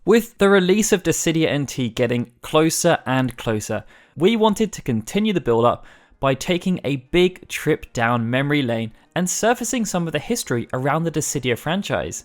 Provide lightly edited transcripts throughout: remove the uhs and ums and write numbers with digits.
With the release of Dissidia NT getting closer and closer, we wanted to continue the build up by taking a big trip down memory lane and surfacing some of the history around the Dissidia franchise.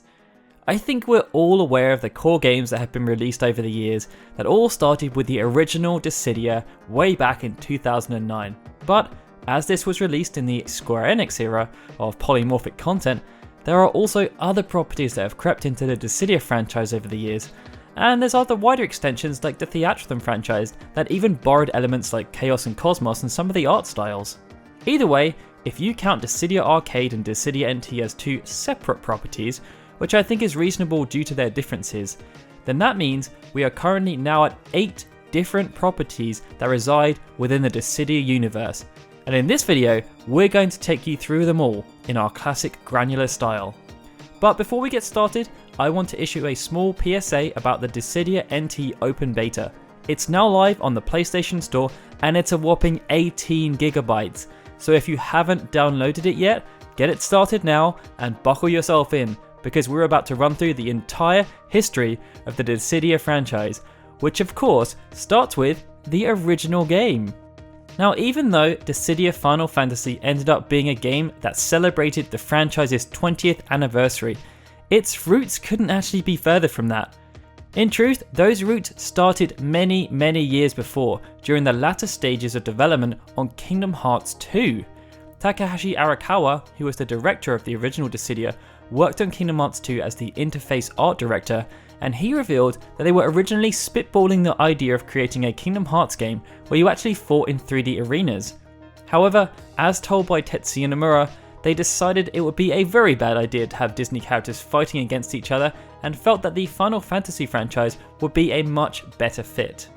I think we're all aware of the core games that have been released over the years that all started with the original Dissidia way back in 2009, but as this was released in the Square Enix era of polymorphic content, there are also other properties that have crept into the Dissidia franchise over the years, and there's other wider extensions like the Theatrhythm franchise that even borrowed elements like Chaos and Cosmos and some of the art styles. Either way, if you count Dissidia Arcade and Dissidia NT as two separate properties, which I think is reasonable due to their differences, then that means we are currently now at 8 different properties that reside within the Dissidia universe, and in this video we're going to take you through them all in our classic granular style. But before we get started, I want to issue a small PSA about the Dissidia NT Open Beta. It's now live on the PlayStation Store and it's a whopping 18 gigabytes. So if you haven't downloaded it yet, get it started now and buckle yourself in, because we're about to run through the entire history of the Dissidia franchise, which of course starts with the original game. Now, even though Dissidia Final Fantasy ended up being a game that celebrated the franchise's 20th anniversary, its roots couldn't actually be further from that. In truth, those roots started many years before, during the latter stages of development on Kingdom Hearts 2. Takahashi Arakawa, who was the director of the original Dissidia, worked on Kingdom Hearts 2 as the interface art director, and he revealed that they were originally spitballing the idea of creating a Kingdom Hearts game where you actually fought in 3D arenas. However, as told by Tetsuya Nomura, they decided it would be a very bad idea to have Disney characters fighting against each other and felt that the Final Fantasy franchise would be a much better fit.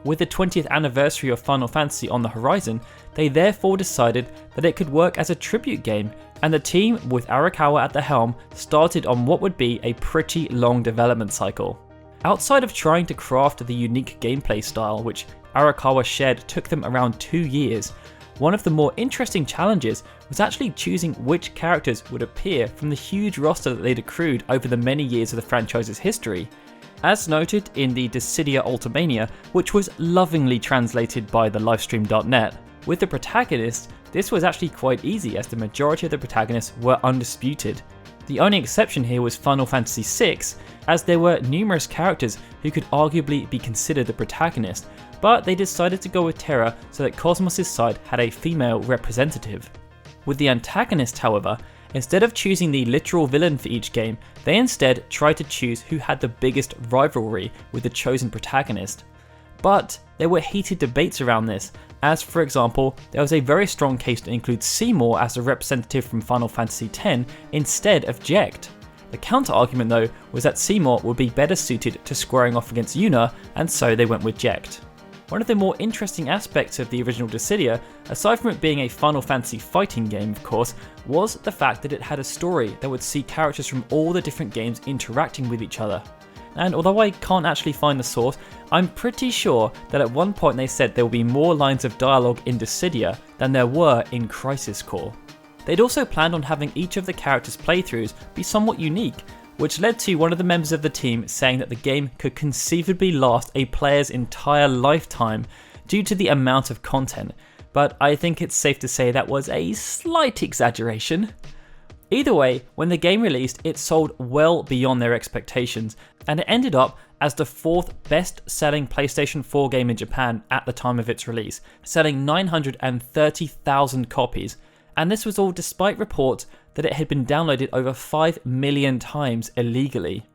With the 20th anniversary of Final Fantasy on the horizon, they therefore decided that it could work as a tribute game, and the team, with Arakawa at the helm, started on what would be a pretty long development cycle. Outside of trying to craft the unique gameplay style, which Arakawa shared took them around 2 years, one of the more interesting challenges was actually choosing which characters would appear from the huge roster that they'd accrued over the many years of the franchise's history. As noted in the Dissidia Ultimania, which was lovingly translated by the livestream.net, with the protagonists, this was actually quite easy as the majority of the protagonists were undisputed. The only exception here was Final Fantasy VI, as there were numerous characters who could arguably be considered the protagonist, but they decided to go with Terra so that Cosmos' side had a female representative. With the antagonist, however, instead of choosing the literal villain for each game, they instead tried to choose who had the biggest rivalry with the chosen protagonist. But there were heated debates around this, as for example, there was a very strong case to include Seymour as a representative from Final Fantasy X instead of Jecht. The counter-argument though was that Seymour would be better suited to squaring off against Yuna, and so they went with Jecht. One of the more interesting aspects of the original Dissidia, aside from it being a Final Fantasy fighting game of course, was the fact that it had a story that would see characters from all the different games interacting with each other. And although I can't actually find the source, I'm pretty sure that at one point they said there will be more lines of dialogue in Dissidia than there were in Crisis Core. They'd also planned on having each of the characters' playthroughs be somewhat unique, which led to one of the members of the team saying that the game could conceivably last a player's entire lifetime due to the amount of content, but I think it's safe to say that was a slight exaggeration. Either way, when the game released, it sold well beyond their expectations, and it ended up as the 4th best-selling PlayStation 4 game in Japan at the time of its release, selling 930,000 copies, and this was all despite reports that it had been downloaded over 5 million times illegally.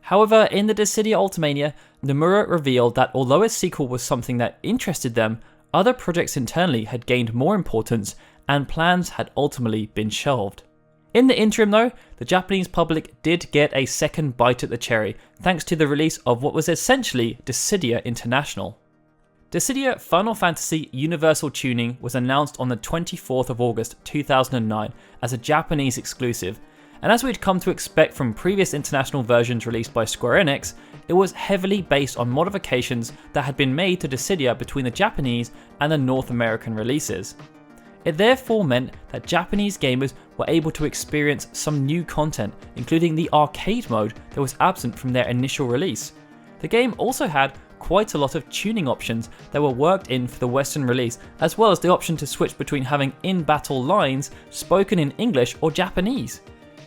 However, in the Dissidia Ultimania, Nomura revealed that although a sequel was something that interested them, other projects internally had gained more importance and plans had ultimately been shelved. In the interim though, the Japanese public did get a second bite at the cherry thanks to the release of what was essentially Dissidia International. Dissidia Final Fantasy Universal Tuning was announced on the 24th of August 2009 as a Japanese exclusive, and as we'd come to expect from previous international versions released by Square Enix, it was heavily based on modifications that had been made to Dissidia between the Japanese and the North American releases. It therefore meant that Japanese gamers were able to experience some new content, including the arcade mode that was absent from their initial release. The game also had quite a lot of tuning options that were worked in for the Western release, as well as the option to switch between having in-battle lines spoken in English or Japanese.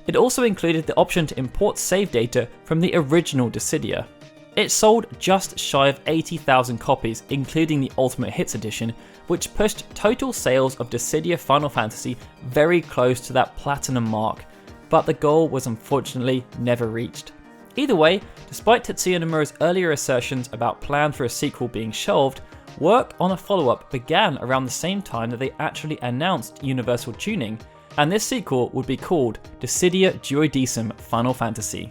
It also included the option to import save data from the original Dissidia. It sold just shy of 80,000 copies, including the Ultimate Hits edition, which pushed total sales of Dissidia Final Fantasy very close to that platinum mark, but the goal was unfortunately never reached. Either way, despite Tetsuya Nomura's earlier assertions about plans for a sequel being shelved, work on a follow-up began around the same time that they actually announced Universal Tuning, and this sequel would be called Dissidia Duodecim Final Fantasy.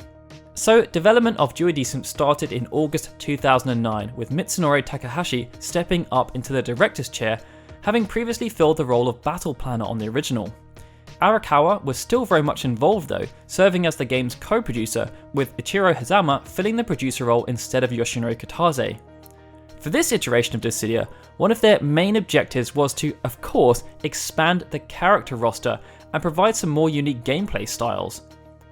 So, development of Duodecim started in August 2009, with Mitsunori Takahashi stepping up into the director's chair, having previously filled the role of battle planner on the original. Arakawa was still very much involved though, serving as the game's co-producer, with Ichiro Hazama filling the producer role instead of Yoshinori Kitase. For this iteration of Dissidia, one of their main objectives was to, of course, expand the character roster and provide some more unique gameplay styles.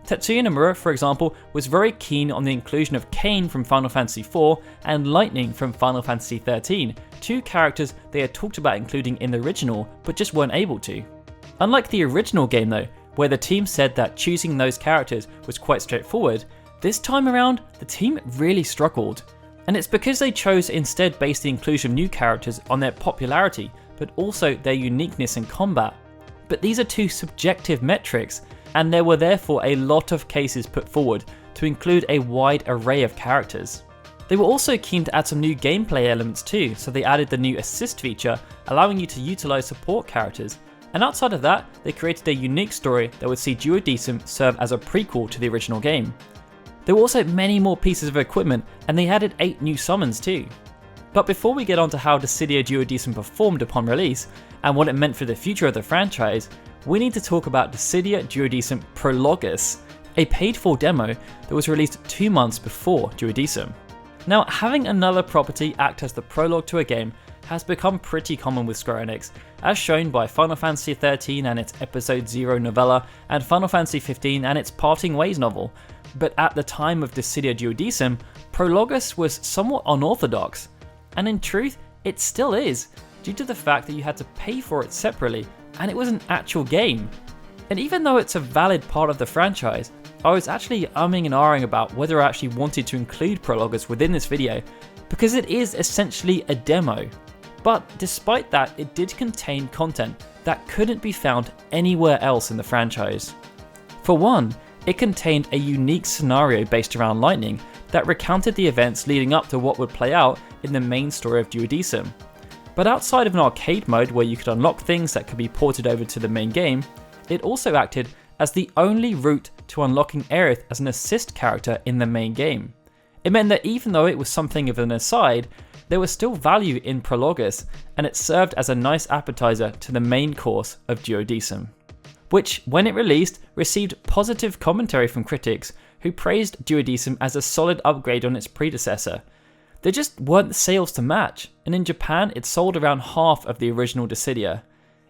Tetsuya Nomura, for example, was very keen on the inclusion of Kain from Final Fantasy IV and Lightning from Final Fantasy XIII, two characters they had talked about including in the original but just weren't able to. Unlike the original game though, where the team said that choosing those characters was quite straightforward, this time around the team really struggled. And it's because they chose to instead base the inclusion of new characters on their popularity, but also their uniqueness in combat. But these are two subjective metrics, and there were therefore a lot of cases put forward to include a wide array of characters. They were also keen to add some new gameplay elements too, so they added the new assist feature, allowing you to utilize support characters. And outside of that, they created a unique story that would see Duodecim serve as a prequel to the original game. There were also many more pieces of equipment, and they added 8 new summons too. But before we get on to how Dissidia Duodecim performed upon release, and what it meant for the future of the franchise, we need to talk about Dissidia Duodecim Prologus, a paid-for demo that was released 2 months before Duodecim. Now, having another property act as the prologue to a game has become pretty common with Square Enix, as shown by Final Fantasy XIII and its Episode 0 novella, and Final Fantasy XV and its Parting Ways novel. But at the time of Dissidia Duodecim, Prologus was somewhat unorthodox, and in truth, it still is, due to the fact that you had to pay for it separately, and it was an actual game. And even though it's a valid part of the franchise, I was actually umming and ahhing about whether I actually wanted to include Prologus within this video, because it is essentially a demo. But despite that, it did contain content that couldn't be found anywhere else in the franchise. For one, it contained a unique scenario based around Lightning that recounted the events leading up to what would play out in the main story of Duodecim. But outside of an arcade mode where you could unlock things that could be ported over to the main game, it also acted as the only route to unlocking Aerith as an assist character in the main game. It meant that even though it was something of an aside, there was still value in Prologus, and it served as a nice appetizer to the main course of Duodecim, which, when it released, received positive commentary from critics who praised Duodecim as a solid upgrade on its predecessor. There just weren't sales to match, and in Japan it sold around half of the original Dissidia.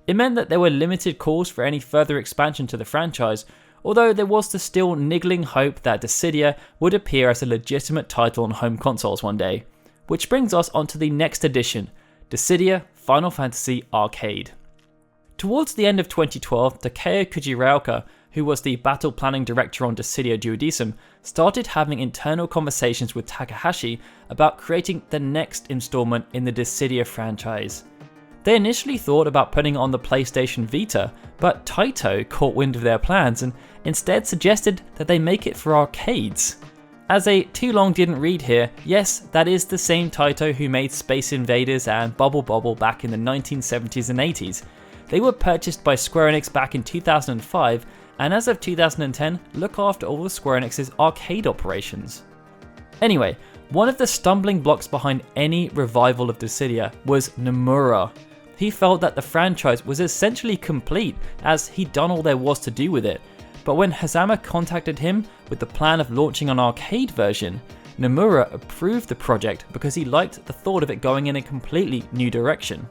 It meant that there were limited calls for any further expansion to the franchise, although there was the still niggling hope that Dissidia would appear as a legitimate title on home consoles one day. Which brings us onto the next edition, Dissidia Final Fantasy Arcade. Towards the end of 2012, Takeo Kujiraoka, who was the battle planning director on Dissidia Duodecim, started having internal conversations with Takahashi about creating the next installment in the Dissidia franchise. They initially thought about putting it on the PlayStation Vita, but Taito caught wind of their plans and instead suggested that they make it for arcades. As a too long didn't read here, yes, that is the same Taito who made Space Invaders and Bubble Bobble back in the 1970s and 80s. They were purchased by Square Enix back in 2005, and as of 2010, look after all of Square Enix's arcade operations. Anyway, one of the stumbling blocks behind any revival of Dissidia was Nomura. He felt that the franchise was essentially complete, as he'd done all there was to do with it. But when Hazama contacted him with the plan of launching an arcade version, Nomura approved the project because he liked the thought of it going in a completely new direction.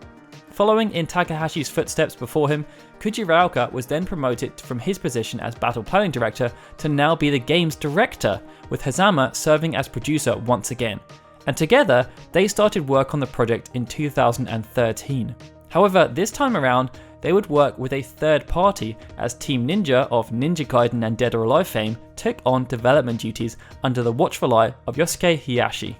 Following in Takahashi's footsteps before him, Koji Ryoka was then promoted from his position as battle planning director to now be the game's director, with Hazama serving as producer once again. And together, they started work on the project in 2013. However, this time around, they would work with a third party as Team Ninja of Ninja Gaiden and Dead or Alive fame took on development duties under the watchful eye of Yosuke Hiyashi.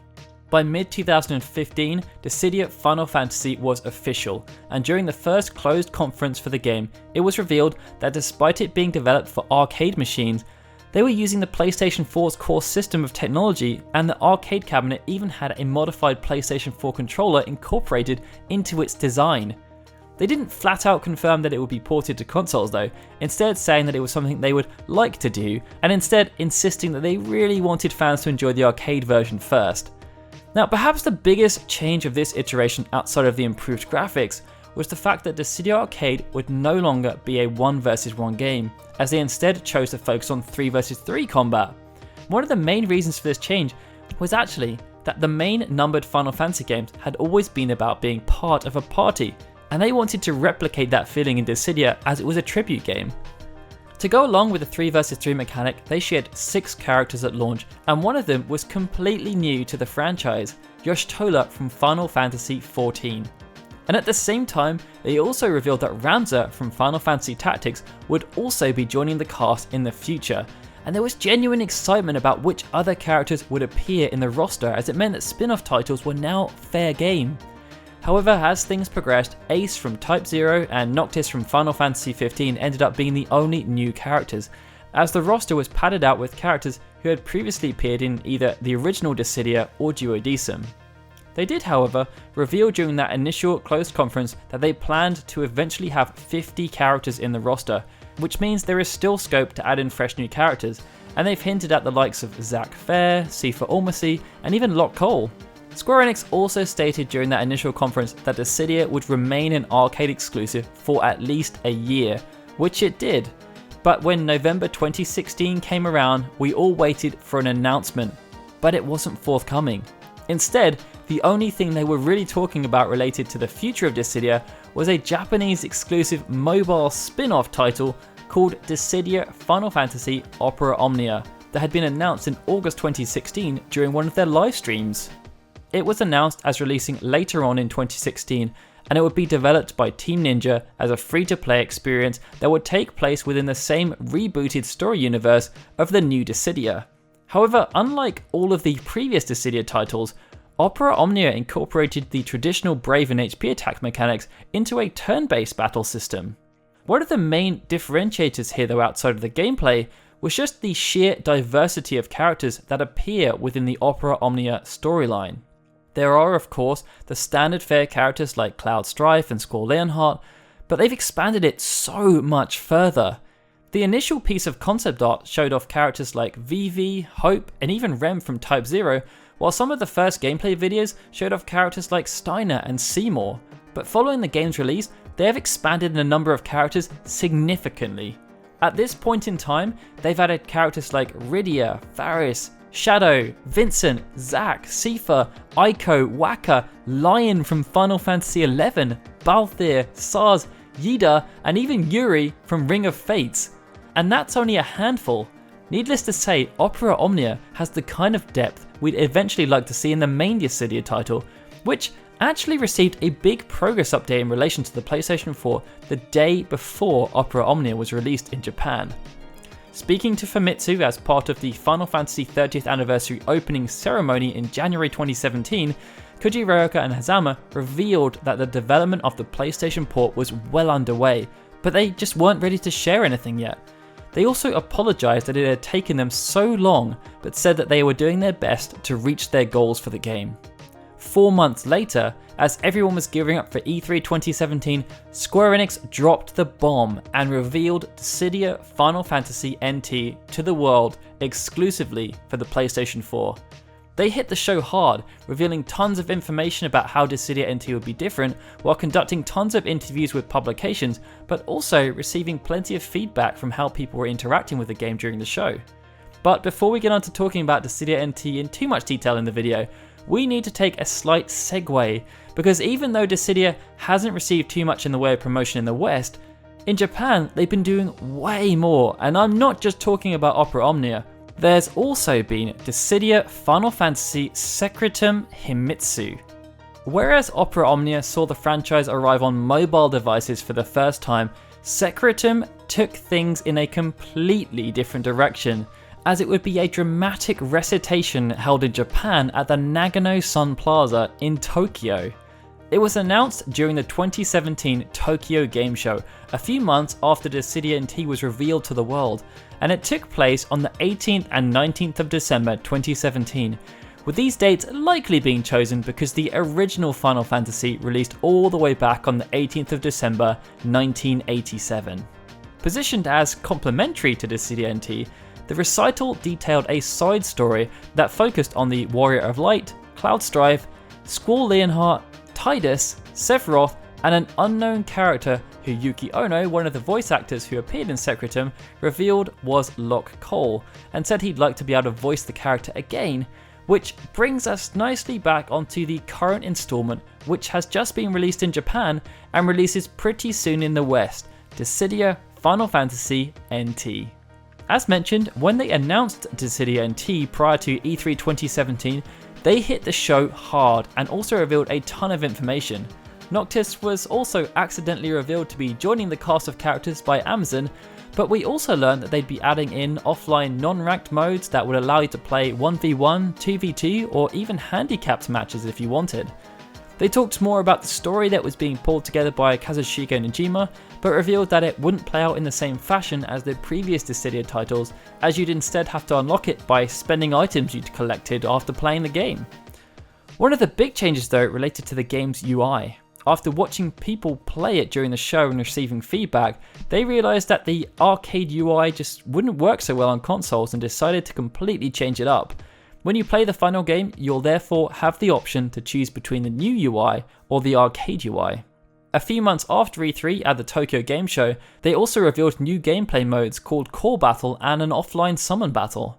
By mid-2015, Dissidia Final Fantasy was official, and during the first closed conference for the game, it was revealed that despite it being developed for arcade machines, they were using the PlayStation 4's core system of technology, and the arcade cabinet even had a modified PlayStation 4 controller incorporated into its design. They didn't flat out confirm that it would be ported to consoles though, instead saying that it was something they would like to do, and instead insisting that they really wanted fans to enjoy the arcade version first. Now, perhaps the biggest change of this iteration outside of the improved graphics was the fact that Dissidia Arcade would no longer be a 1 vs 1 game, as they instead chose to focus on 3 vs 3 combat. One of the main reasons for this change was actually that the main numbered Final Fantasy games had always been about being part of a party, and they wanted to replicate that feeling in Dissidia as it was a tribute game. To go along with the 3 vs 3 mechanic, they shared 6 characters at launch, and one of them was completely new to the franchise, Yoshitola from Final Fantasy XIV. And at the same time, they also revealed that Ramza from Final Fantasy Tactics would also be joining the cast in the future, and there was genuine excitement about which other characters would appear in the roster, as it meant that spin-off titles were now fair game. However, as things progressed, Ace from Type 0 and Noctis from Final Fantasy XV ended up being the only new characters, as the roster was padded out with characters who had previously appeared in either the original Dissidia or Duodecim. They did, however, reveal during that initial closed conference that they planned to eventually have 50 characters in the roster, which means there is still scope to add in fresh new characters, and they've hinted at the likes of Zack Fair, Sifa Ormasi, and even Locke Cole. Square Enix also stated during that initial conference that Dissidia would remain an arcade exclusive for at least a year, which it did. But when November 2016 came around, we all waited for an announcement, but it wasn't forthcoming. Instead, the only thing they were really talking about related to the future of Dissidia was a Japanese exclusive mobile spin-off title called Dissidia Final Fantasy Opera Omnia that had been announced in August 2016 during one of their live streams. It was announced as releasing later on in 2016, and it would be developed by Team Ninja as a free-to-play experience that would take place within the same rebooted story universe of the new Dissidia. However, unlike all of the previous Dissidia titles, Opera Omnia incorporated the traditional Brave and HP attack mechanics into a turn-based battle system. One of the main differentiators here though outside of the gameplay was just the sheer diversity of characters that appear within the Opera Omnia storyline. There are, of course, the standard fare characters like Cloud Strife and Squall Leonhardt, but they've expanded it so much further. The initial piece of concept art showed off characters like Vivi, Hope, and even Rem from Type 0, while some of the first gameplay videos showed off characters like Steiner and Seymour. But following the game's release, they have expanded the number of characters significantly. At this point in time, they've added characters like Rydia, Faris, Shadow, Vincent, Zack, Sifa, Aiko, Waka, Lion from Final Fantasy XI, Balthier, Sars, Yida, and even Yuri from Ring of Fates. And that's only a handful. Needless to say, Opera Omnia has the kind of depth we'd eventually like to see in the main Dissidia title, which actually received a big progress update in relation to the PlayStation 4 the day before Opera Omnia was released in Japan. Speaking to Himitsu as part of the Final Fantasy 30th anniversary opening ceremony in January 2017, Koji Ryoka and Hazama revealed that the development of the PlayStation port was well underway, but they just weren't ready to share anything yet. They also apologised that it had taken them so long, but said that they were doing their best to reach their goals for the game. 4 months later, as everyone was gearing up for E3 2017, Square Enix dropped the bomb and revealed Dissidia Final Fantasy NT to the world exclusively for the PlayStation 4. They hit the show hard, revealing tons of information about how Dissidia NT would be different, while conducting tons of interviews with publications, but also receiving plenty of feedback from how people were interacting with the game during the show. But before we get on to talking about Dissidia NT in too much detail in the video, we need to take a slight segue, because even though Dissidia hasn't received too much in the way of promotion in the West, in Japan they've been doing way more, and I'm not just talking about Opera Omnia. There's also been Dissidia Final Fantasy Secretum Himitsu. Whereas Opera Omnia saw the franchise arrive on mobile devices for the first time, Secretum took things in a completely different direction, as it would be a dramatic recitation held in Japan at the Nagano Sun Plaza in Tokyo. It was announced during the 2017 Tokyo Game Show, a few months after Dissidia NT was revealed to the world, and it took place on the 18th and 19th of December 2017, with these dates likely being chosen because the original Final Fantasy released all the way back on the 18th of December 1987. Positioned as complementary to Dissidia NT, the recital detailed a side story that focused on the Warrior of Light, Cloud Strife, Squall Leonhardt, Tidus, Sephiroth, and an unknown character who Yuki Ono, one of the voice actors who appeared in Secretum, revealed was Locke Cole, and said he'd like to be able to voice the character again, which brings us nicely back onto the current installment, which has just been released in Japan and releases pretty soon in the West, Dissidia Final Fantasy NT. As mentioned, when they announced Dissidia NT prior to E3 2017, they hit the show hard and also revealed a ton of information. Noctis was also accidentally revealed to be joining the cast of characters by Amazon, but we also learned that they'd be adding in offline non-ranked modes that would allow you to play 1v1, 2v2, or even handicapped matches if you wanted. They talked more about the story that was being pulled together by Kazushika Najima, but revealed that it wouldn't play out in the same fashion as the previous Dissidia titles, as you'd instead have to unlock it by spending items you'd collected after playing the game. One of the big changes though related to the game's UI. After watching people play it during the show and receiving feedback, they realised that the arcade UI just wouldn't work so well on consoles and decided to completely change it up. When you play the final game, you'll therefore have the option to choose between the new UI or the arcade UI. A few months after E3 at the Tokyo Game Show, they also revealed new gameplay modes called Core Battle and an offline Summon Battle.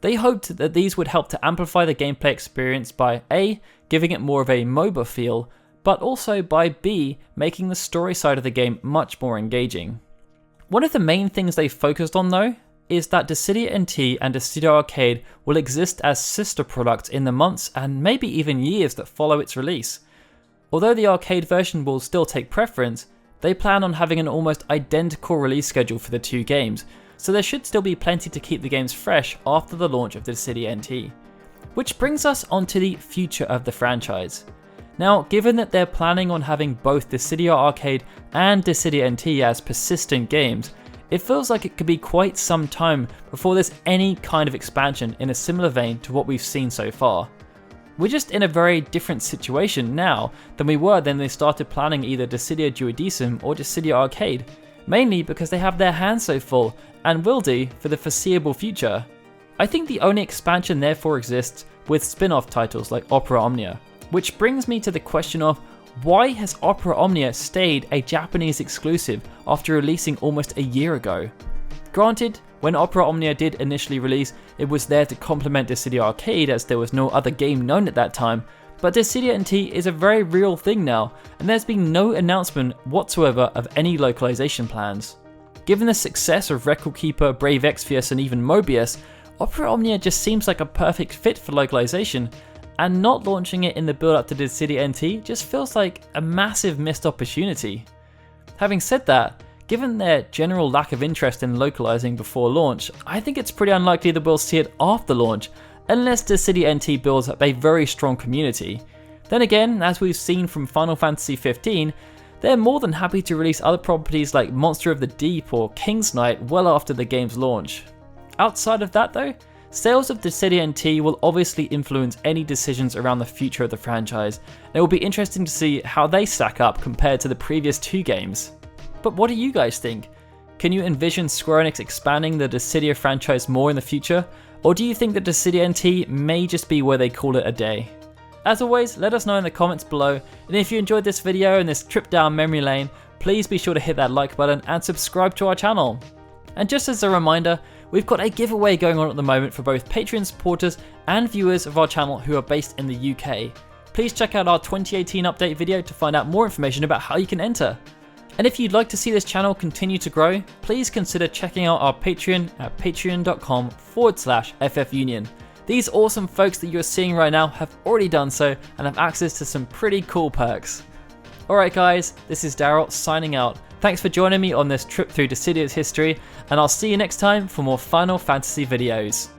They hoped that these would help to amplify the gameplay experience by A, giving it more of a MOBA feel, but also by B, making the story side of the game much more engaging. One of the main things they focused on though, is that Dissidia NT and Dissidia Arcade will exist as sister products in the months and maybe even years that follow its release. Although the arcade version will still take preference, they plan on having an almost identical release schedule for the two games, so there should still be plenty to keep the games fresh after the launch of Dissidia NT. Which brings us onto the future of the franchise. Now, given that they're planning on having both Dissidia Arcade and Dissidia NT as persistent games, it feels like it could be quite some time before there's any kind of expansion in a similar vein to what we've seen so far. We're just in a very different situation now than we were when they started planning either Dissidia Duodecim or Dissidia Arcade, mainly because they have their hands so full and will do for the foreseeable future. I think the only expansion therefore exists with spin-off titles like Opera Omnia, which brings me to the question of why has Opera Omnia stayed a Japanese exclusive after releasing almost a year ago? Granted, when Opera Omnia did initially release, it was there to complement Dissidia Arcade as there was no other game known at that time, but Dissidia NT is a very real thing now, and there's been no announcement whatsoever of any localization plans. Given the success of Record Keeper, Brave Exvius and even Mobius, Opera Omnia just seems like a perfect fit for localization, and not launching it in the build up to Dissidia NT just feels like a massive missed opportunity. Having said that, given their general lack of interest in localizing before launch, I think it's pretty unlikely that we'll see it after launch, unless Dissidia NT builds up a very strong community. Then again, as we've seen from Final Fantasy XV, they're more than happy to release other properties like Monster of the Deep or King's Knight well after the game's launch. Outside of that though, sales of Dissidia NT will obviously influence any decisions around the future of the franchise, and it will be interesting to see how they stack up compared to the previous two games. But what do you guys think? Can you envision Square Enix expanding the Dissidia franchise more in the future, or do you think that Dissidia NT may just be where they call it a day? As always, let us know in the comments below, and if you enjoyed this video and this trip down memory lane, please be sure to hit that like button and subscribe to our channel. And just as a reminder, we've got a giveaway going on at the moment for both Patreon supporters and viewers of our channel who are based in the UK. Please check out our 2018 update video to find out more information about how you can enter. And if you'd like to see this channel continue to grow, please consider checking out our Patreon at patreon.com/FFunion. These awesome folks that you're seeing right now have already done so and have access to some pretty cool perks. Alright guys, this is Daryl signing out. Thanks for joining me on this trip through Dissidia's history, and I'll see you next time for more Final Fantasy videos.